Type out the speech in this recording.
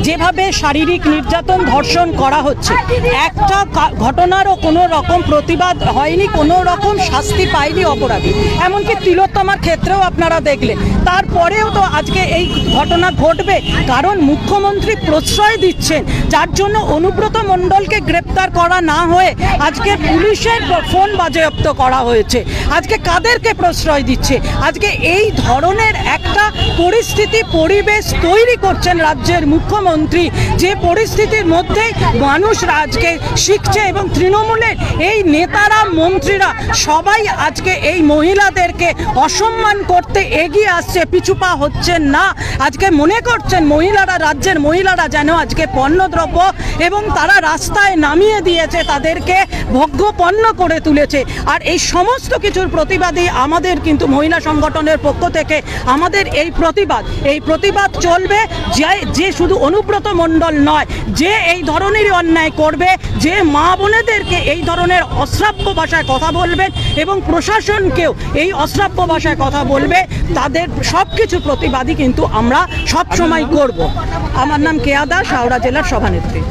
যেভাবে শারীরিক নির্যাতন ধর্ষণ করা হচ্ছে, একটা ঘটনারও কোনো রকম প্রতিবাদ হয়নি, কোনো রকম শাস্তি পায়নি অপরাধী। এমনকি তিলোত্তমার ক্ষেত্রেও আপনারা দেখলেন। তারপরেও তো আজকে এই ঘটনা ঘটবে কারণ মুখ্যমন্ত্রী প্রশ্রয় দিচ্ছেন, যার জন্য অনুব্রত মণ্ডলকে গ্রেপ্তার করা না হয়ে আজকে পুলিশের ফোন বাজেয়াপ্ত করা হয়েছে। আজকে কাদেরকে প্রশ্রয় দিচ্ছে? আজকে এই ধরনের একটা পরিস্থিতি পরিবেশ তৈরি করছেন রাজ্যের মুখ্যমন্ত্রী, যে পরিস্থিতির মধ্যেই মানুষ আজকে শিখছে এবং তৃণমূলের এই নেতারা মন্ত্রীরা সবাই আজকে এই মহিলাদেরকে অসম্মান করতে এগিয়ে আসছে, পিছুপা হচ্ছেন না। আজকে মনে করছেন মহিলারা, রাজ্যের মহিলারা যেন আজকে পণ্যদ্রব্য এবং তারা রাস্তায় নামিয়ে দিয়েছে, তাদেরকে ভোগ্যপণ্য করে তুলেছে। আর এই সমস্ত কিছুর প্রতিবাদী আমাদের কিন্তু মহিলা সংগঠনের পক্ষ থেকে আমাদের এই প্রতিবাদ চলবে। যে শুধু অনুব্রত মণ্ডল নয়, যে এই ধরনেরই অন্যায় করবে, যে মা বোনেদেরকে এই ধরনের অশ্রাব্য ভাষায় কথা বলবেন এবং প্রশাসনকেও এই অশ্রাব্য ভাষায় কথা বলবে, তাদের সব কিছু প্রতিবাদী কিন্তু আমরা সব সময় করব। আমার নাম কেয়া দাস, হাওড়া জেলার সভানেত্রী।